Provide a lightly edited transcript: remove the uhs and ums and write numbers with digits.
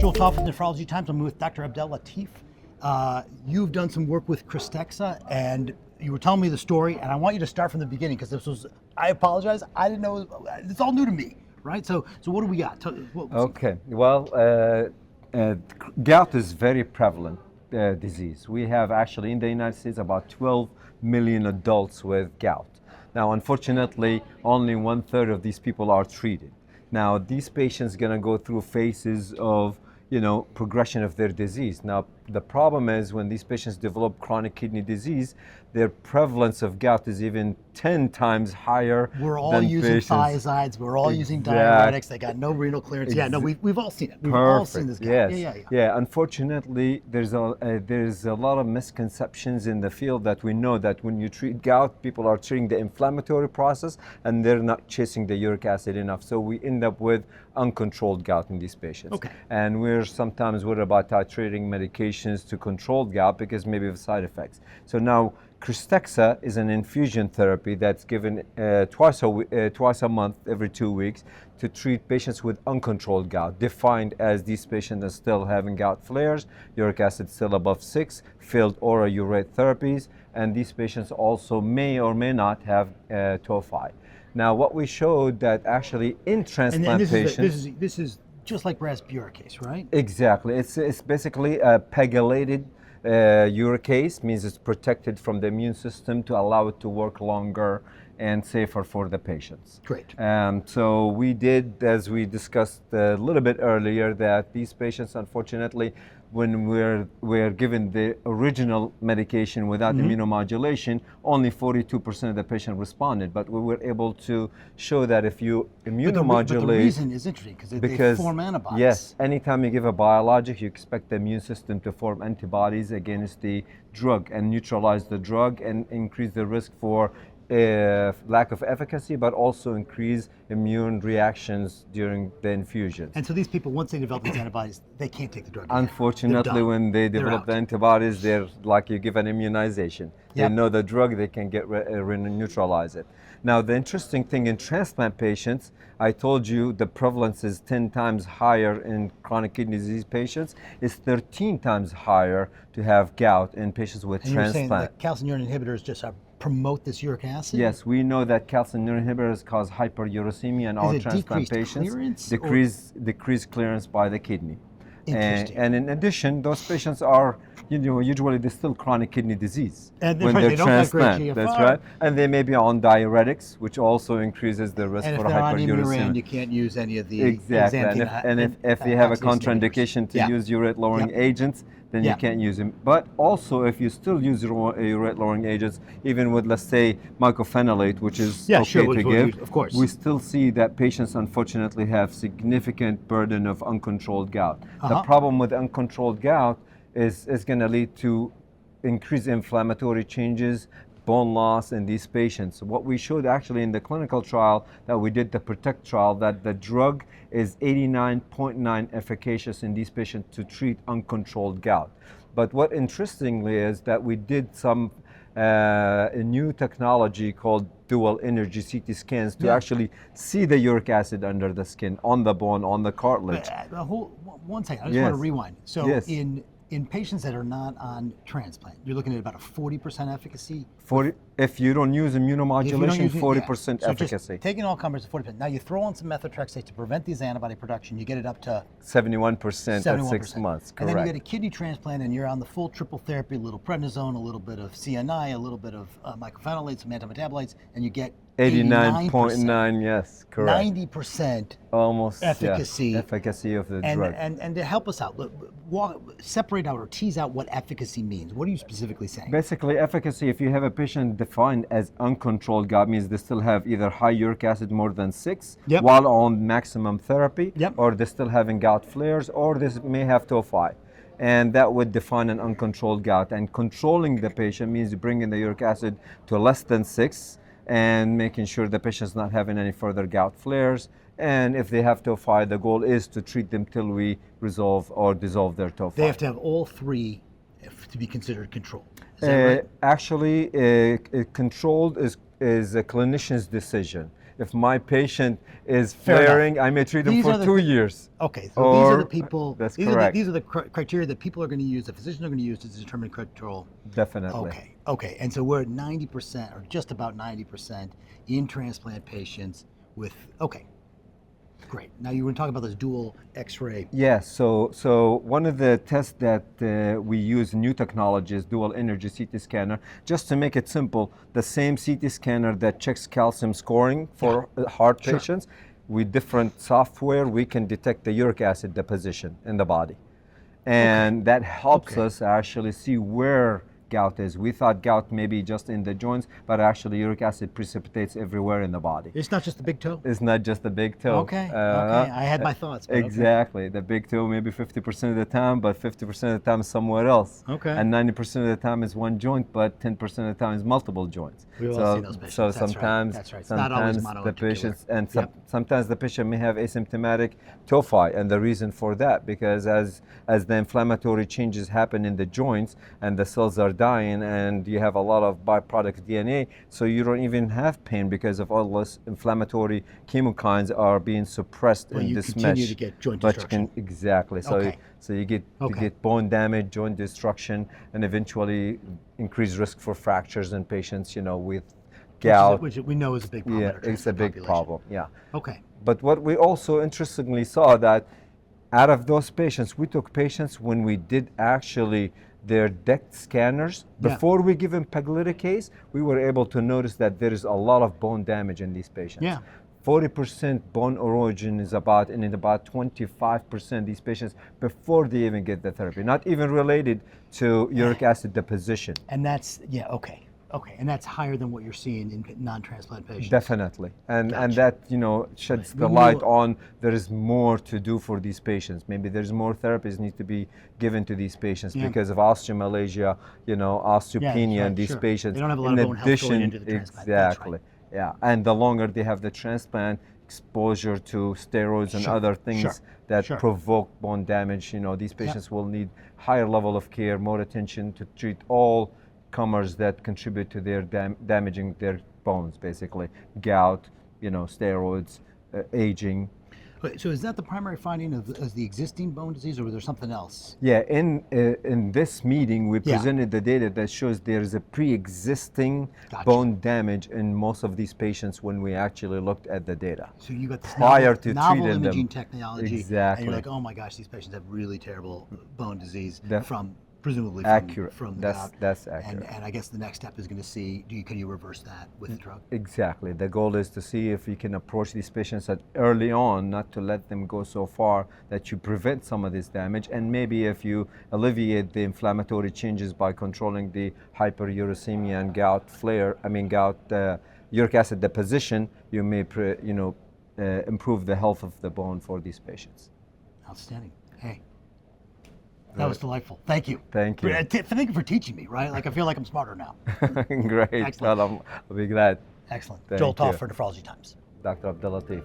Abdul Abdellatif with Nephrology Times. I'm with Dr. Abdellatif. You've done some work with Krystexxa, and you were telling me the story, and I want you to start from the beginning because this was, I apologize, I didn't know, it's all new to me, right? So what do we got? Okay, well, gout is very prevalent disease. We have actually in the United States about 12 million adults with gout. Now, unfortunately, only 1/3 of these people are treated. Now, these patients gonna go through phases of, progression of their disease. Now, the problem is when these patients develop chronic kidney disease, their prevalence of gout is even 10 times higher. We're all using thiazides, we're all using diuretics, they got no renal clearance. Yeah, no, we've all seen it. We've all seen this guy. Yes. Yeah, unfortunately, there's a lot of misconceptions in the field that we know that when you treat gout, people are treating the inflammatory process and they're not chasing the uric acid enough. So we end up with uncontrolled gout in these patients. Okay. And we're sometimes worried about titrating medications to control gout because maybe of side effects. So now, Krystexxa is an infusion therapy that's given twice a month, every 2 weeks, to treat patients with uncontrolled gout, defined as these patients are still having gout flares, uric acid still above 6, failed oral urate therapies, and these patients also may or may not have Topf. Now, what we showed that actually in transplant patients, this is just like rasburicase, right? Exactly. It's basically a pegylated uricase, means it's protected from the immune system to allow it to work longer and safer for the patients. Great. So we did, as we discussed a little bit earlier, that these patients, unfortunately, when we're given the original medication without immunomodulation, only 42% of the patient responded. But we were able to show that if you immunomodulate, but the reason is interesting because they form antibodies. Yes, anytime you give a biologic, you expect the immune system to form antibodies against the drug and neutralize the drug and increase the risk for lack of efficacy, but also increase immune reactions during the infusions. And so these people, once they develop these antibodies, they can't take the drug again. Unfortunately, when they develop the antibodies, they're like you give an immunization. They know the drug, they can get neutralize it. Now, the interesting thing in transplant patients, I told you the prevalence is 10 times higher in chronic kidney disease patients. It's 13 times higher to have gout in patients with transplant. You're saying the calcineurin inhibitors just promote this uric acid? Yes, we know that calcineurin inhibitors cause hyperuricemia in all transplant patients. Decrease clearance by the kidney. Interesting. And in addition, those patients are, usually they're still chronic kidney disease and when they're they don't have great transplant. GFR. That's right. And they may be on diuretics, which also increases the risk for hyperuricemia. And you can't use any of the exactly. And if you have a contraindication to use urate-lowering agents, then you can't use them. But also, if you still use urate-lowering agents, even with, let's say, mycophenolate, which is okay to give, of course, we still see that patients, unfortunately, have significant burden of uncontrolled gout. The problem with uncontrolled gout is going to lead to increased inflammatory changes, bone loss in these patients. What we showed actually in the clinical trial that we did, the PROTECT trial, that the drug is 89.9 efficacious in these patients to treat uncontrolled gout. But what interestingly is that we did some a new technology called dual energy CT scans to actually see the uric acid under the skin, on the bone, on the cartilage. One second, I just want to rewind. So in patients that are not on transplant, you're looking at about a 40% efficacy? If you don't use immunomodulation, 40% efficacy. Just taking all comers to 40%. Now you throw on some methotrexate to prevent these antibody production, you get it up to 71% at 6 months, correct. And then you get a kidney transplant and you're on the full triple therapy, a little prednisone, a little bit of CNI, a little bit of mycophenolate, some antimetabolites, and you get 89.9, yes, correct. 90% almost efficacy. Efficacy of the drug. And to help us out, separate out or tease out what efficacy means. What are you specifically saying? Basically, efficacy, if you have a patient defined as uncontrolled gout, means they still have either high uric acid more than 6 while on maximum therapy, or they're still having gout flares, or they may have Topf. And that would define an uncontrolled gout. And controlling the patient means bringing the uric acid to less than 6 and making sure the patient's not having any further gout flares. And if they have Topf, the goal is to treat them till we resolve or dissolve their Topf. They have to have all three to be considered controlled. Is that right? Actually, controlled is a clinician's decision. If my patient is Fair enough. flaring, I may treat him These for are the 2 thi- years. Okay, so these are the Or- people. That's these correct. These are the criteria that people are going to use. The physicians are going to use to determine control. Definitely. Okay, okay, and so we're at 90% or just about 90% in transplant patients with. Okay, great. Now you were talking about this dual X-ray. Yes, so one of the tests that we use, new technology, is dual energy CT scanner. Just to make it simple, the same CT scanner that checks calcium scoring for heart Sure. patients, with different software, we can detect the uric acid deposition in the body. And that helps Okay. us actually see where gout is. We thought gout may be just in the joints, but actually uric acid precipitates everywhere in the body. It's not just the big toe. It's not just the big toe. Okay, okay. I had my thoughts. But okay. Exactly. The big toe maybe 50% of the time, but 50% of the time is somewhere else. Okay. And 90% of the time is one joint, but 10% of the time is multiple joints. We've all seen those patients. So That's right. sometimes, That's right. It's not always sometimes the monoarticular. patients, and Yep. sometimes the patient may have asymptomatic tophi, and the reason for that, because as the inflammatory changes happen in the joints and the cells are dying, and you have a lot of byproduct DNA, so you don't even have pain because of all this inflammatory chemokines are being suppressed Well, in you this continue mesh. to get joint But you destruction. can, exactly. So Okay. so you get Okay. bone damage, joint destruction, and eventually increased risk for fractures in patients, with gout. Which we know is a big problem. Yeah, in our it's a transplant big population. problem. Yeah. Okay. But what we also interestingly saw that out of those patients, we took patients when we did actually their DECT scanners. Yeah. Before we give them pegloticase, we were able to notice that there is a lot of bone damage in these patients. Yeah. 40% bone erosion is in about 25% these patients before they even get the therapy, not even related to uric acid deposition. And that's okay. Okay, and that's higher than what you're seeing in non-transplant patients. Definitely, and Gotcha. that sheds Right. the We light knew- on there is more to do for these patients. Maybe there's more therapies need to be given to these patients Yeah. because of osteomalacia, osteopenia right, in these sure. patients. They don't have a lot of bone health going into the transplant. That's Exactly. right. Yeah, and the longer they have the transplant, exposure to steroids and Sure, other things sure, that sure. provoke bone damage, these patients will need higher level of care, more attention to treat all comers that contribute to their damaging their bones, basically gout, steroids, aging. Okay, so is that the primary finding of the existing bone disease, or was there something else? Yeah, in this meeting we Yeah. presented the data that shows there is a pre-existing Gotcha. bone damage in most of these patients when we actually looked at the data. So you got this Prior novel, to novel treating imaging them. technology, and Exactly. you're like, oh my gosh, these patients have really terrible bone disease That- from presumably Accurate. from the That's gout. that's accurate. And I guess the next step is going to see, can you reverse that with the drug? Exactly. The goal is to see if you can approach these patients at early on, not to let them go so far that you prevent some of this damage. And maybe if you alleviate the inflammatory changes by controlling the hyperuricemia and gout uric acid deposition, you may improve the health of the bone for these patients. Outstanding. Hey, that was delightful. Thank you. Thank you. Thank you for teaching me, right? Like, I feel like I'm smarter now. Great. Excellent. Well, I'll be glad. Excellent. Thank Joel Topf you. for Nephrology Times. Dr. Abdellatif.